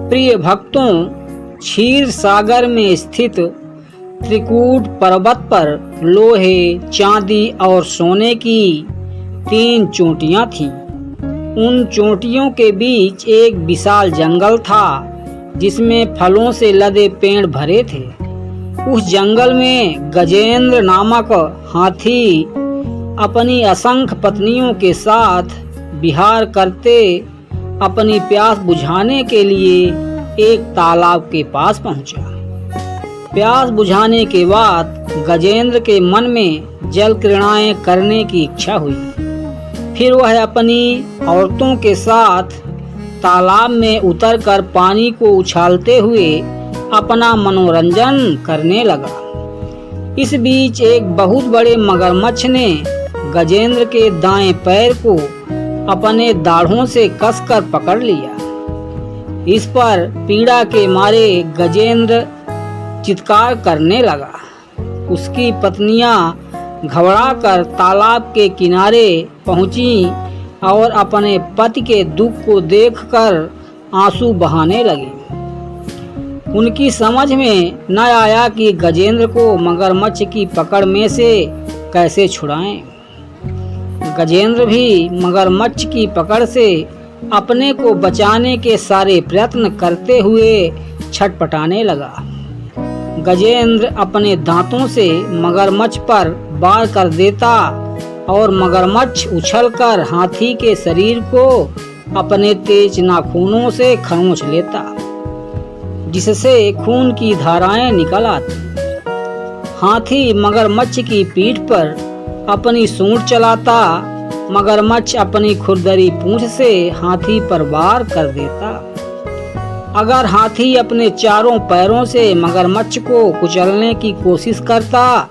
प्रिय भक्तों, क्षीर सागर में स्थित त्रिकूट पर्वत पर लोहे, चांदी और सोने की 3 चोटियां थीं। उन चोटियों के बीच एक विशाल जंगल था जिसमें फलों से लदे पेड़ भरे थे। उस जंगल में गजेंद्र नामक हाथी अपनी असंख्य पत्नियों के साथ विहार करते अपनी प्यास बुझाने के लिए एक तालाब के पास पहुंचा। प्यास बुझाने के बाद गजेंद्र के मन में जल क्रीड़ाएं करने की इच्छा हुई। फिर वह अपनी औरतों के साथ तालाब में उतरकर पानी को उछालते हुए अपना मनोरंजन करने लगा। इस बीच एक बहुत बड़े मगरमच्छ ने गजेंद्र के दाएं पैर को अपने दाढ़ों से कसकर पकड़ लिया। इस पर पीड़ा के मारे गजेंद्र चित्कार करने लगा। उसकी पत्नियां घबराकर तालाब के किनारे पहुंची और अपने पति के दुख को देखकर आंसू बहाने लगी। उनकी समझ में न आया कि गजेंद्र को मगरमच्छ की पकड़ में से कैसे छुड़ाएं। गजेंद्र भी मगरमच्छ की पकड़ से अपने को बचाने के सारे प्रयत्न करते हुए छटपटाने लगा। गजेंद्र अपने दांतों से मगरमच्छ पर वार कर देता और मगरमच्छ उछलकर हाथी के शरीर को अपने तेज नाखूनों से खरोंच लेता, जिससे खून की धाराएं निकल आती। हाथी मगरमच्छ की पीठ पर अपनी सूंड चलाता, मगरमच्छ अपनी खुरदरी पूंछ से हाथी पर वार कर देता। अगर हाथी अपने चारों पैरों से मगरमच्छ को कुचलने की कोशिश करता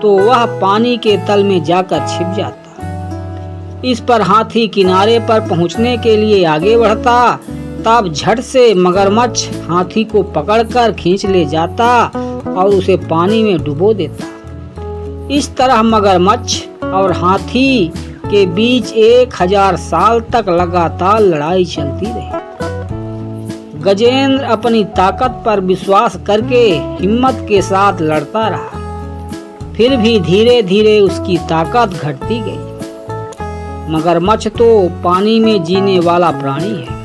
तो वह पानी के तल में जाकर छिप जाता। इस पर हाथी किनारे पर पहुंचने के लिए आगे बढ़ता, तब झट से मगरमच्छ हाथी को पकड़कर खींच ले जाता और उसे पानी में डुबो देता। इस तरह मगरमच्छ और हाथी के बीच 1000 साल तक लगातार लड़ाई चलती रही। गजेंद्र अपनी ताकत पर विश्वास करके हिम्मत के साथ लड़ता रहा। फिर भी धीरे धीरे उसकी ताकत घटती गई। मगरमच्छ तो पानी में जीने वाला प्राणी है।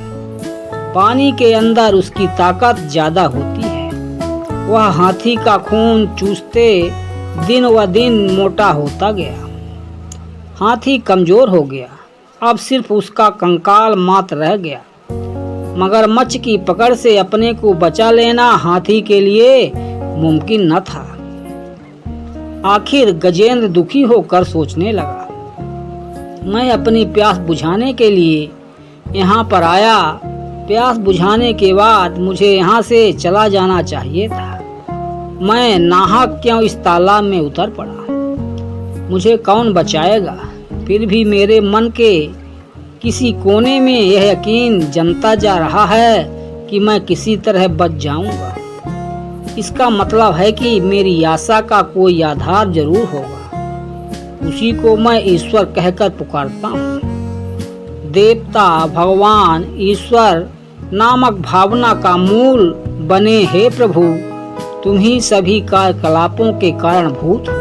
पानी के अंदर उसकी ताकत ज्यादा होती है। वह हाथी का खून चूसते दिन व दिन मोटा होता गया। हाथी कमजोर हो गया। अब सिर्फ उसका कंकाल मात्र रह गया। मगरमच्छ की पकड़ से अपने को बचा लेना हाथी के लिए मुमकिन न था। आखिर गजेंद्र दुखी होकर सोचने लगा, मैं अपनी प्यास बुझाने के लिए यहाँ पर आया। प्यास बुझाने के बाद मुझे यहाँ से चला जाना चाहिए था। मैं नाहक क्यों इस तालाब में उतर पड़ा? मुझे कौन बचाएगा? फिर भी मेरे मन के किसी कोने में यह यकीन जमता जा रहा है कि मैं किसी तरह बच जाऊंगा। इसका मतलब है कि मेरी आशा का कोई आधार जरूर होगा। उसी को मैं ईश्वर कहकर पुकारता हूँ। देवता, भगवान, ईश्वर नामक भावना का मूल बने हे प्रभु, तुम ही सभी कार्यकलापों के कारणभूत हो।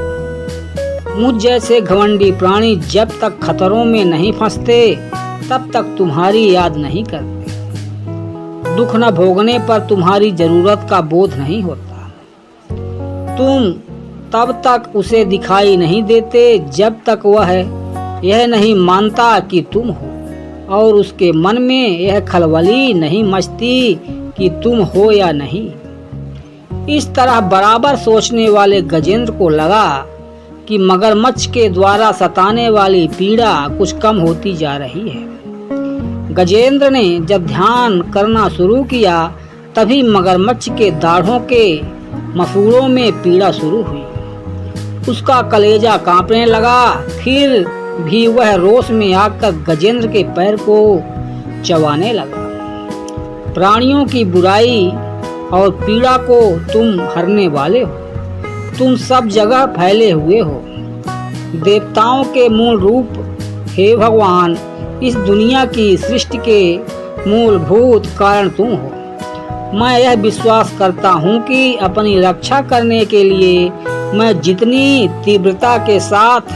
मुझ जैसे घमंडी प्राणी जब तक खतरों में नहीं फंसते तब तक तुम्हारी याद नहीं करते। दुख न भोगने पर तुम्हारी जरूरत का बोध नहीं होता। तुम तब तक उसे दिखाई नहीं देते जब तक वह यह नहीं मानता कि तुम हो, और उसके मन में यह खलबली नहीं मचती कि तुम हो या नहीं। इस तरह बराबर सोचने वाले गजेंद्र को लगा कि मगरमच्छ के द्वारा सताने वाली पीड़ा कुछ कम होती जा रही है। गजेंद्र ने जब ध्यान करना शुरू किया तभी मगरमच्छ के दाढ़ों के मसूड़ों में पीड़ा शुरू हुई। उसका कलेजा कांपने लगा। फिर भी वह रोष में आकर गजेंद्र के पैर को चबाने लगा। प्राणियों की बुराई और पीड़ा को तुम हरने वाले हो। तुम सब जगह फैले हुए हो। देवताओं के मूल रूप हे भगवान, इस दुनिया की सृष्टि के मूलभूत कारण तुम हो। मैं यह विश्वास करता हूँ कि अपनी रक्षा करने के लिए मैं जितनी तीव्रता के साथ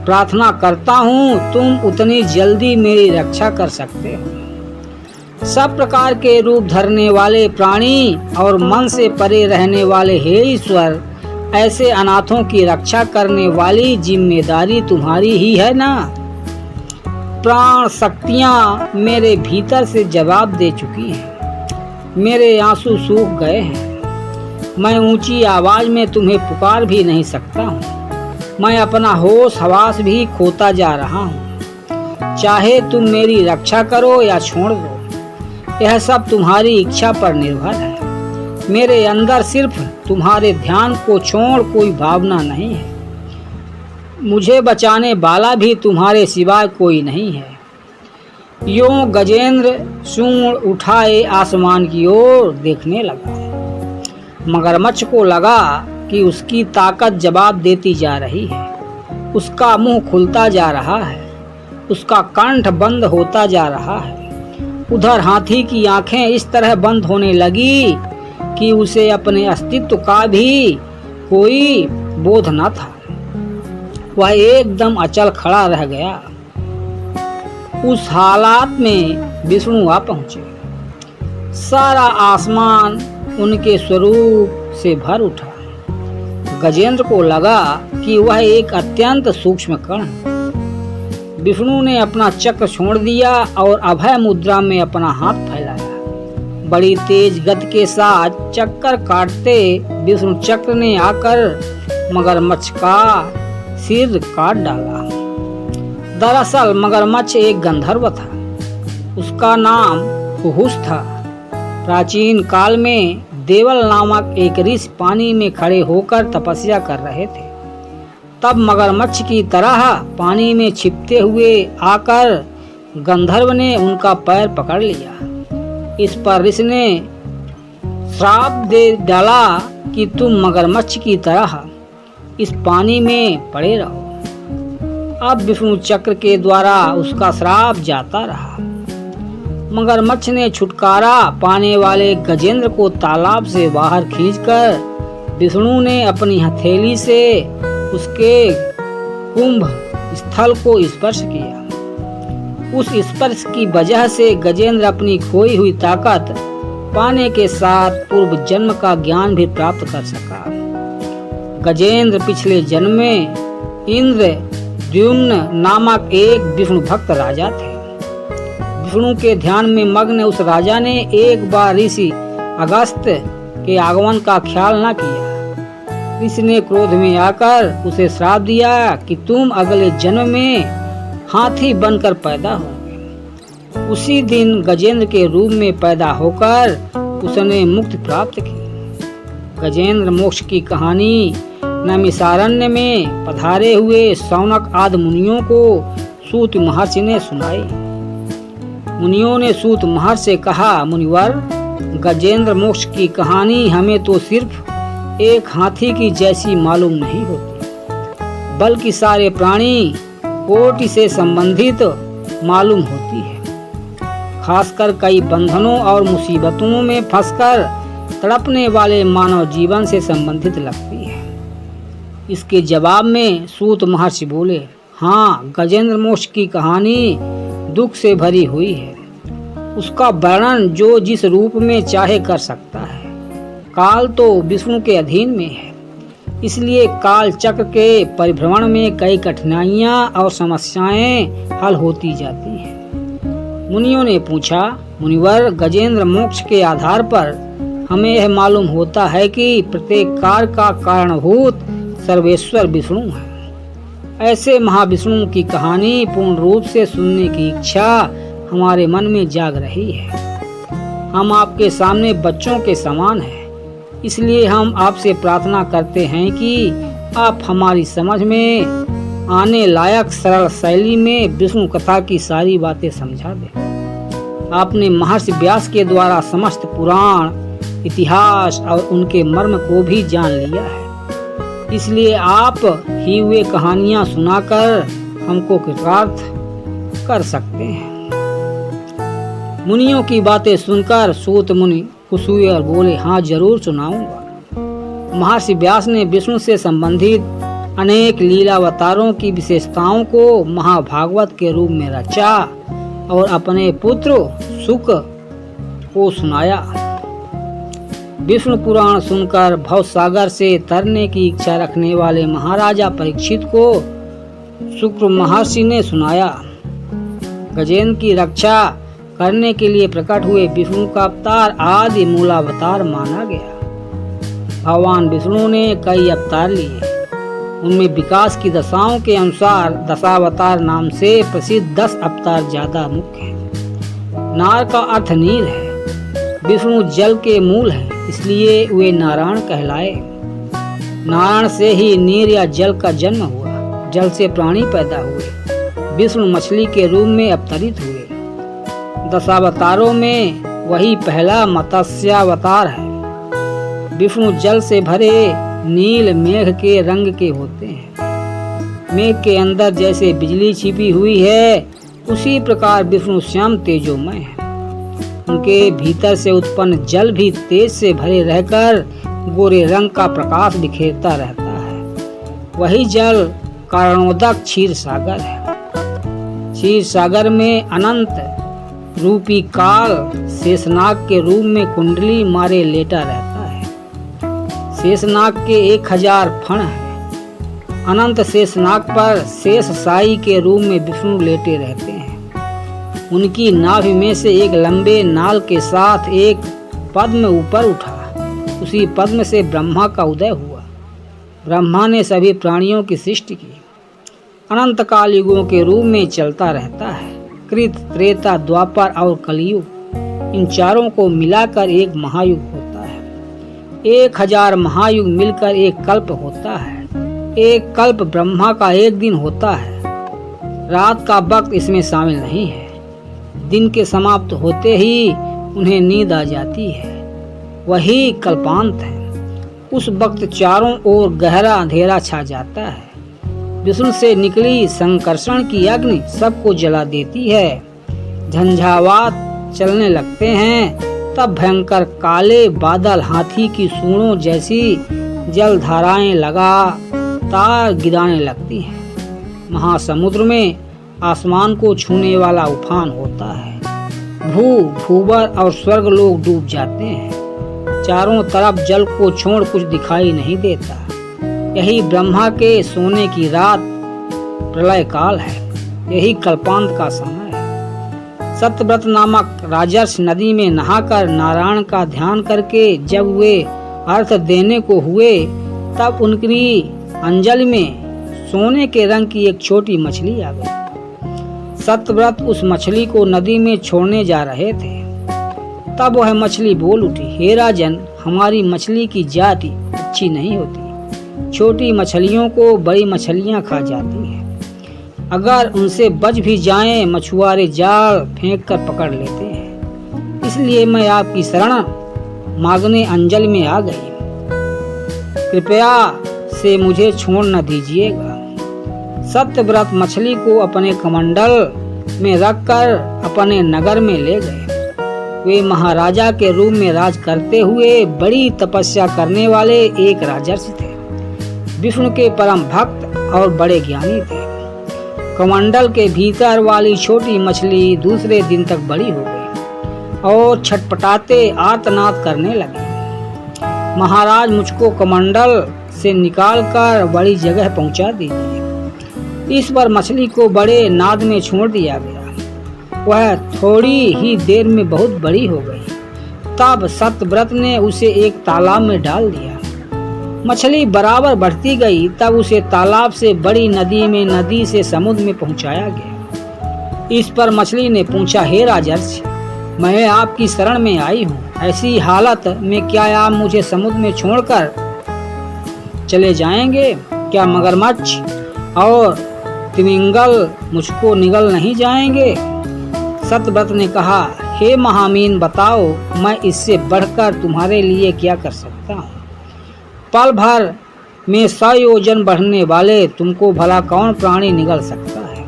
प्रार्थना करता हूँ, तुम उतनी जल्दी मेरी रक्षा कर सकते हो। सब प्रकार के रूप धरने वाले प्राणी और मन से परे रहने वाले हे ईश्वर, ऐसे अनाथों की रक्षा करने वाली जिम्मेदारी तुम्हारी ही है ना। प्राण शक्तियाँ मेरे भीतर से जवाब दे चुकी हैं, मेरे आंसू सूख गए हैं। मैं ऊंची आवाज में तुम्हें पुकार भी नहीं सकता हूँ। मैं अपना होश हवास भी खोता जा रहा हूँ। चाहे तुम मेरी रक्षा करो या छोड़ दो, यह सब तुम्हारी इच्छा पर निर्भर है। मेरे अंदर सिर्फ तुम्हारे ध्यान को छोड़ कोई भावना नहीं है। मुझे बचाने वाला भी तुम्हारे सिवाय कोई नहीं है। यों गजेंद्र सूंड उठाए आसमान की ओर देखने लगा। मगरमच्छ को लगा कि उसकी ताकत जवाब देती जा रही है। उसका मुंह खुलता जा रहा है, उसका कंठ बंद होता जा रहा है। उधर हाथी की आंखें इस तरह बंद होने लगी कि उसे अपने अस्तित्व का भी कोई बोध न था। वह एकदम अचल खड़ा रह गया। उस हालात में विष्णु आ पहुंचे। सारा आसमान उनके स्वरूप से भर उठा। गजेंद्र को लगा कि वह एक अत्यंत सूक्ष्म कण है। विष्णु ने अपना चक्र छोड़ दिया और अभय मुद्रा में अपना हाथ फैलाया। बड़ी तेज गति के साथ चक्कर काटते विष्णु चक्र ने आकर मगरमच्छ का सिर काट डाला। दरअसल मगरमच्छ एक गंधर्व था। उसका नाम कुहुस था। प्राचीन काल में देवल नामक एक ऋषि पानी में खड़े होकर तपस्या कर रहे थे। तब मगरमच्छ की तरह पानी में छिपते हुए आकर गंधर्व ने उनका पैर पकड़ लिया। इस पर ऋषि ने श्राप दे डाला कि तुम मगरमच्छ की तरह इस पानी में पड़े रहो। अब विष्णु चक्र के द्वारा उसका श्राप जाता रहा। मगरमच्छ ने छुटकारा पाने वाले गजेंद्र को तालाब से बाहर खींचकर विष्णु ने अपनी हथेली से उसके कुंभ स्थल को स्पर्श किया। उस स्पर्श की वजह से गजेंद्र अपनी खोई हुई ताकत पाने के साथ पूर्व जन्म का ज्ञान भी प्राप्त कर सका। गजेंद्र पिछले जन्म में इंद्र द्युम्न नामक एक विष्णु भक्त राजा थे। विष्णु के ध्यान में मग्न उस राजा ने एक बार ऋषि अगस्त के आगमन का ख्याल न किया। ऋषि ने क्रोध में आकर उसे श्राप दिया कि तुम अगले जन्म में हाथी बनकर पैदा होगे। उसी दिन गजेंद्र के रूप में पैदा होकर उसने मुक्ति प्राप्त की। गजेंद्र मोक्ष की कहानी नैमिषारण्य में पधारे हुए शौनक आदि मुनियों को सूत महर्षि ने सुनाई। मुनियों ने सूत महर्षि से कहा, मुनिवर, गजेंद्र मोक्ष की कहानी हमें तो सिर्फ एक हाथी की जैसी मालूम नहीं होती, बल्कि सारे प्राणी कोटि से संबंधित मालूम होती है। खासकर कई बंधनों और मुसीबतों में फंसकर तड़पने वाले मानव जीवन से संबंधित लगती है। इसके जवाब में सूत महर्षि बोले, हाँ, गजेंद्र मोक्ष की कहानी दुख से भरी हुई है। उसका वर्णन जो जिस रूप में चाहे कर सकता है। काल तो विष्णु के अधीन में है, इसलिए काल चक्र के परिभ्रमण में कई कठिनाइयां और समस्याएं हल होती जाती हैं। मुनियों ने पूछा, मुनिवर, गजेंद्र मोक्ष के आधार पर हमें यह मालूम होता है कि प्रत्येक कार्य का कारणभूत सर्वेश्वर विष्णु है। ऐसे महाविष्णु की कहानी पूर्ण रूप से सुनने की इच्छा हमारे मन में जाग रही है। हम आपके सामने बच्चों के समान हैं, इसलिए हम आपसे प्रार्थना करते हैं कि आप हमारी समझ में आने लायक सरल शैली में विष्णु कथा की सारी बातें समझा दें। आपने महर्षि व्यास के द्वारा समस्त पुराण, इतिहास और उनके मर्म को भी जान लिया है, इसलिए आप ही वे कहानियां सुनाकर हमको कृतार्थ कर सकते हैं। मुनियों की बातें सुनकर सूत मुनि खुश हुए और बोले, हाँ जरूर सुनाऊंगा। महर्षि व्यास ने विष्णु से संबंधित अनेक लीलावतारों की विशेषताओं को महाभागवत के रूप में रचा और अपने पुत्र शुक को सुनाया। विष्णु पुराण सुनकर भवसागर से तरने की इच्छा रखने वाले महाराजा परीक्षित को शुक्र महर्षि ने सुनाया। गजेंद्र की रक्षा करने के लिए प्रकट हुए विष्णु का अवतार आदि मूलावतार माना गया। भगवान विष्णु ने कई अवतार लिए। उनमें विकास की दशाओं के अनुसार दशावतार नाम से प्रसिद्ध 10 अवतार ज्यादा मुख्य हैं। नार का अर्थ नीर है। विष्णु जल के मूल हैं, इसलिए वे नारायण कहलाए। नारायण से ही नीर या जल का जन्म हुआ। जल से प्राणी पैदा हुए। विष्णु मछली के रूप में अवतरित हुए। दशावतारों में वही पहला मत्स्यावतार है। विष्णु जल से भरे नील मेघ के रंग के होते हैं। मेघ के अंदर जैसे बिजली छिपी हुई है, उसी प्रकार विष्णु श्याम तेजोमय है। उनके भीतर से उत्पन्न जल भी तेज से भरे रहकर गोरे रंग का प्रकाश बिखेरता रहता है। वही जल कारणोदक क्षीर सागर है। क्षीर सागर में अनंत रूपी काल शेषनाग के रूप में कुंडली मारे लेटा रहता है। शेषनाग के 1000 फण हैं। अनंत शेषनाग पर शेष साई के रूप में विष्णु लेटे रहते हैं। उनकी नाभि में से एक लंबे नाल के साथ एक पद्म ऊपर उठा। उसी पद्म से ब्रह्मा का उदय हुआ। ब्रह्मा ने सभी प्राणियों की सृष्टि की। अनंत काल युगों के रूप में चलता रहता है। कृत, त्रेता, द्वापर और कलियुग, इन चारों को मिलाकर एक महायुग होता है। 1000 महायुग मिलकर एक कल्प होता है। एक कल्प ब्रह्मा का एक दिन होता है। रात का वक्त इसमें शामिल नहीं है। दिन के समाप्त होते ही उन्हें नींद आ जाती है, वही कल्पांत है। उस वक्त चारों ओर गहरा अंधेरा छा जाता है। विष्णु से निकली संकर्षण की अग्नि सबको जला देती है। झंझावात चलने लगते हैं। तब भयंकर काले बादल हाथी की सूंडों जैसी जल धाराएं लगातार गिराने लगती हैं। महासमुद्र में आसमान को छूने वाला उफान होता है। भूवर और स्वर्ग लोग डूब जाते हैं। चारों तरफ जल को छोड़ कुछ दिखाई नहीं देता। यही ब्रह्मा के सोने की रात प्रलय काल है। यही कल्पांत का समय है। सत्यव्रत नामक राजर्षि नदी में नहाकर नारायण का ध्यान करके जब वे अर्थ देने को हुए, तब उनकी अंजलि में सोने के रंग की एक छोटी मछली आ गई। सत्यव्रत उस मछली को नदी में छोड़ने जा रहे थे। तब वह मछली बोल उठी, हे राजन, हमारी मछली की जाति अच्छी नहीं होती। छोटी मछलियों को बड़ी मछलियां खा जाती हैं। अगर उनसे बच भी जाएं, मछुआरे जाल फेंक कर पकड़ लेते हैं। इसलिए मैं आपकी शरण मांगने अंजल में आ गई। कृपया से मुझे छोड़ न दीजिएगा। सत्यव्रत मछली को अपने कमंडल में रखकर अपने नगर में ले गए। वे महाराजा के रूप में राज करते हुए बड़ी तपस्या करने वाले एक राजर्षि थे। विष्णु के परम भक्त और बड़े ज्ञानी थे। कमंडल के भीतर वाली छोटी मछली दूसरे दिन तक बड़ी हो गई और छटपटाते आर्तनाद करने लगी। महाराज, मुझको कमंडल से निकालकर बड़ी जगह पहुंचा दीजिए। इस पर मछली को बड़े नाद में छोड़ दिया गया। वह थोड़ी ही देर में बहुत बड़ी हो गई। तब सत्यव्रत ने उसे एक तालाब में डाल दिया। मछली बराबर बढ़ती गई। तब उसे तालाब से बड़ी नदी में, नदी से समुद्र में पहुंचाया गया। इस पर मछली ने पूछा, हे राजर्षि, मैं आपकी शरण में आई हूँ। ऐसी हालत में क्या आप मुझे समुद्र में छोड़कर चले जाएंगे? क्या मगरमच्छ और तिमिंगल मुझको निगल नहीं जाएंगे? सत्यव्रत ने कहा, हे महामीन, बताओ मैं इससे बढ़कर तुम्हारे लिए क्या कर सकता हूँ? पल भर में 100 योजन बढ़ने वाले तुमको भला कौन प्राणी निगल सकता है?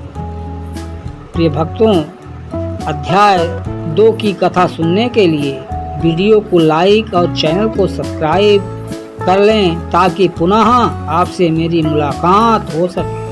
प्रिय भक्तों, अध्याय 2 की कथा सुनने के लिए वीडियो को लाइक और चैनल को सब्सक्राइब कर लें ताकि पुनः आपसे मेरी मुलाकात हो सके।